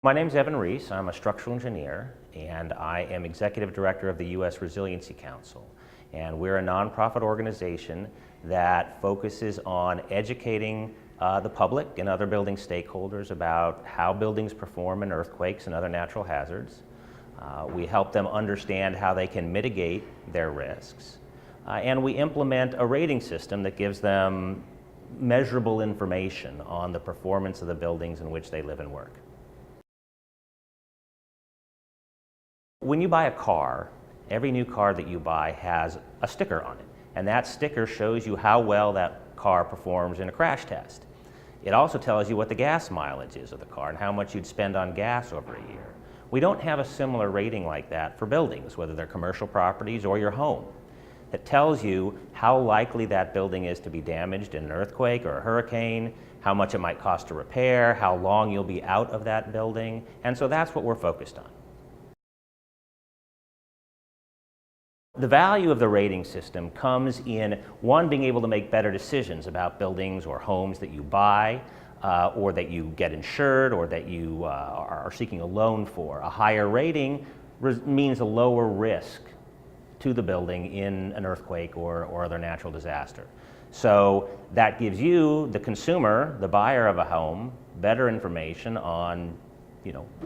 My name is Evan Reis. I'm a structural engineer, and I am executive director of the U.S. Resiliency Council. And we're a nonprofit organization that focuses on educating the public and other building stakeholders about how buildings perform in earthquakes and other natural hazards. We help them understand how they can mitigate their risks. And we implement a rating system that gives them measurable information on the performance of the buildings in which they live and work. When you buy a car, every new car that you buy has a sticker on it, and that sticker shows you how well that car performs in a crash test. It also tells you what the gas mileage is of the car and how much you'd spend on gas over a year. We don't have a similar rating like that for buildings, whether they're commercial properties or your home. It tells you how likely that building is to be damaged in an earthquake or a hurricane, how much it might cost to repair, how long you'll be out of that building, and so that's what we're focused on. The value of the rating system comes in, one, being able to make better decisions about buildings or homes that you buy, or that you get insured, or that you are seeking a loan for. A higher rating means a lower risk to the building in an earthquake or other natural disaster. So that gives you, the consumer, the buyer of a home, better information on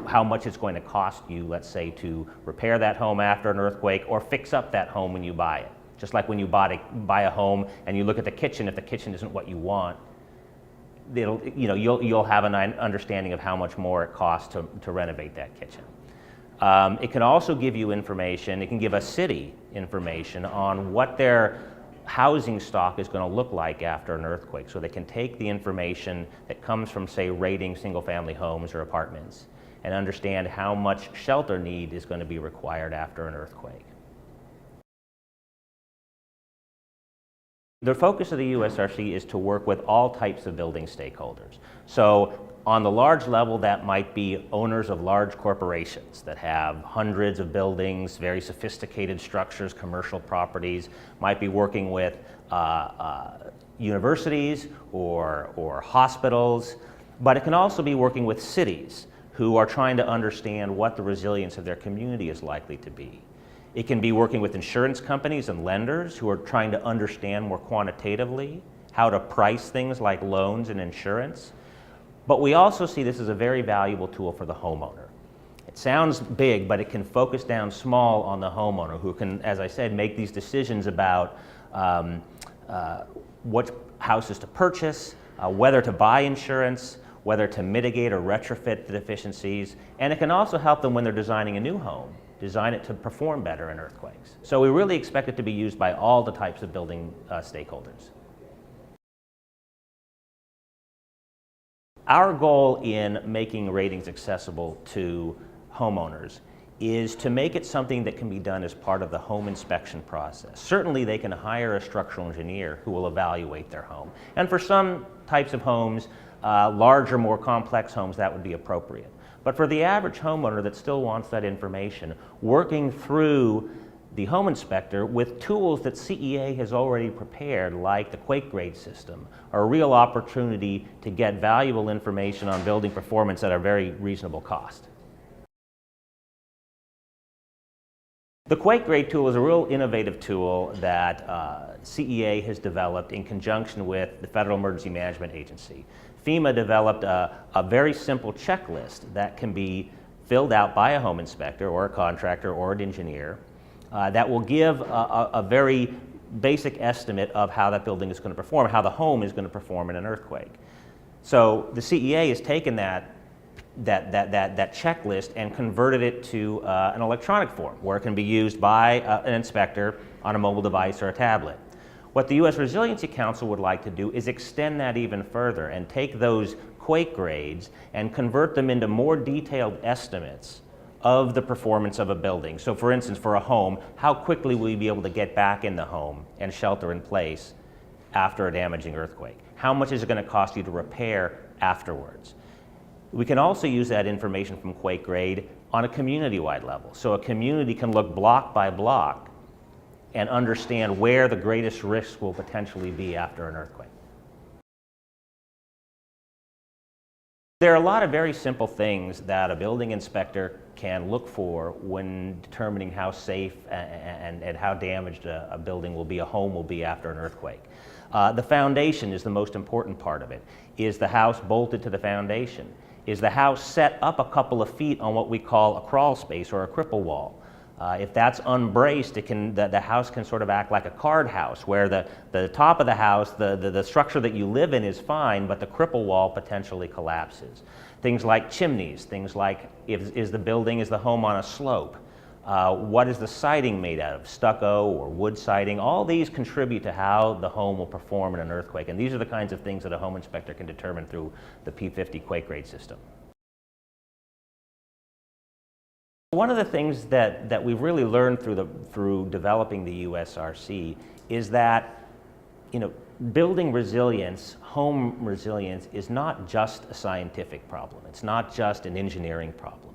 how much it's going to cost you, let's say, to repair that home after an earthquake or fix up that home when you buy it. Just like when you buy a home and you look at the kitchen, if the kitchen isn't what you want, you'll have an understanding of how much more it costs to renovate that kitchen. It can also give you information, it can give a city information on what their housing stock is going to look like after an earthquake, so they can take the information that comes from, say, rating single-family homes or apartments and understand how much shelter need is going to be required after an earthquake. The focus of the USRC is to work with all types of building stakeholders. So on the large level, that might be owners of large corporations that have hundreds of buildings, very sophisticated structures, commercial properties, might be working with universities or hospitals, but it can also be working with cities who are trying to understand what the resilience of their community is likely to be. It can be working with insurance companies and lenders who are trying to understand more quantitatively how to price things like loans and insurance. But we also see this as a very valuable tool for the homeowner. It sounds big, but it can focus down small on the homeowner who can, as I said, make these decisions about what houses to purchase, whether to buy insurance, whether to mitigate or retrofit the deficiencies, and it can also help them when they're designing a new home, design it to perform better in earthquakes. So we really expect it to be used by all the types of building stakeholders. Our goal in making ratings accessible to homeowners is to make it something that can be done as part of the home inspection process. Certainly they can hire a structural engineer who will evaluate their home. And for some types of homes, larger, more complex homes, that would be appropriate. But for the average homeowner that still wants that information, working through the home inspector with tools that CEA has already prepared, like the QuakeGrade system, are a real opportunity to get valuable information on building performance at a very reasonable cost. The QuakeGrade tool is a real innovative tool that CEA has developed in conjunction with the Federal Emergency Management Agency. FEMA developed a very simple checklist that can be filled out by a home inspector or a contractor or an engineer that will give a very basic estimate of how that building is going to perform, how the home is going to perform in an earthquake. So the CEA has taken that checklist and converted it to an electronic form where it can be used by an inspector on a mobile device or a tablet. What the U.S. Resiliency Council would like to do is extend that even further and take those quake grades and convert them into more detailed estimates of the performance of a building. So for instance, for a home, how quickly will you be able to get back in the home and shelter in place after a damaging earthquake? How much is it going to cost you to repair afterwards? We can also use that information from QuakeGrade on a community-wide level. So a community can look block by block and understand where the greatest risks will potentially be after an earthquake. There are a lot of very simple things that a building inspector can look for when determining how safe and how damaged a building will be, a home will be after an earthquake. The foundation is the most important part of it. Is the house bolted to the foundation? Is the house set up a couple of feet on what we call a crawl space or a cripple wall? If that's unbraced, the house can sort of act like a card house, where the top of the house, the structure that you live in is fine, but the cripple wall potentially collapses. Things like chimneys, things like is the home on a slope? What is the siding made out of? Stucco or wood siding? All these contribute to how the home will perform in an earthquake, and these are the kinds of things that a home inspector can determine through the P50 QuakeGrade system. One of the things that we've really learned through developing the USRC is that, building resilience, home resilience, is not just a scientific problem. It's not just an engineering problem.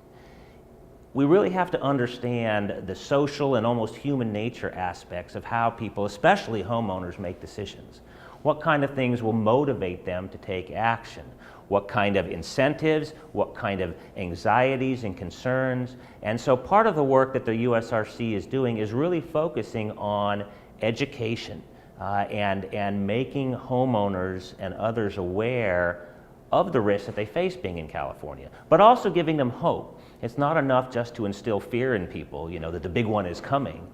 We really have to understand the social and almost human nature aspects of how people, especially homeowners, make decisions. What kind of things will motivate them to take action? What kind of incentives, what kind of anxieties and concerns. And so part of the work that the USRC is doing is really focusing on education and making homeowners and others aware of the risks that they face being in California, but also giving them hope. It's not enough just to instill fear in people, that the big one is coming.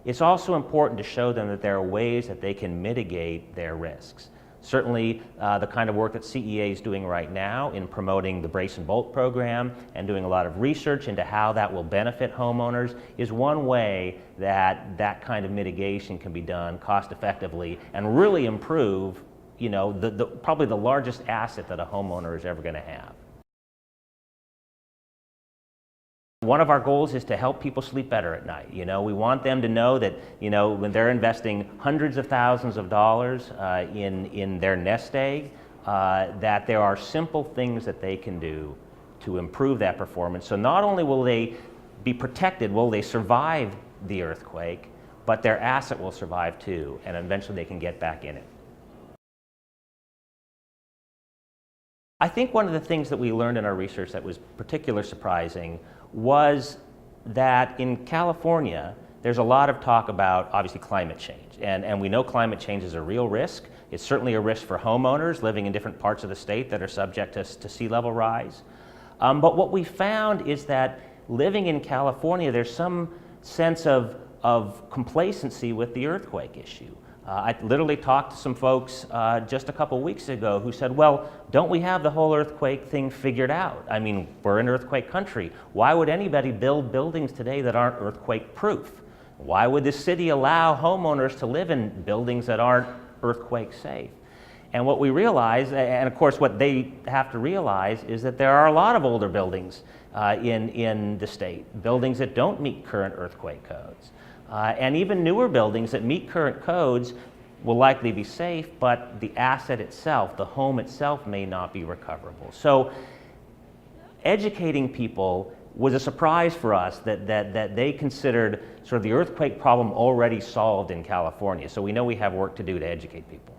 It's also important to show them that there are ways that they can mitigate their risks. Certainly, the kind of work that CEA is doing right now in promoting the brace and bolt program and doing a lot of research into how that will benefit homeowners is one way that that kind of mitigation can be done cost effectively and really improve, probably the largest asset that a homeowner is ever going to have. One of our goals is to help people sleep better at night. We want them to know that, when they're investing hundreds of thousands of dollars in their nest egg, that there are simple things that they can do to improve that performance. So not only will they be protected, will they survive the earthquake, but their asset will survive too, and eventually they can get back in it. I think one of the things that we learned in our research that was particularly surprising was that in California, there's a lot of talk about, obviously, climate change. And we know climate change is a real risk. It's certainly a risk for homeowners living in different parts of the state that are subject to sea level rise. But what we found is that living in California, there's some sense of complacency with the earthquake issue. I literally talked to some folks just a couple weeks ago who said, well, don't we have the whole earthquake thing figured out? I mean, we're an earthquake country. Why would anybody build buildings today that aren't earthquake proof? Why would the city allow homeowners to live in buildings that aren't earthquake safe? And what we realize, and of course what they have to realize, is that there are a lot of older buildings in the state, buildings that don't meet current earthquake codes. And even newer buildings that meet current codes will likely be safe, but the asset itself, the home itself, may not be recoverable. So educating people was a surprise for us that they considered sort of the earthquake problem already solved in California. So we know we have work to do to educate people.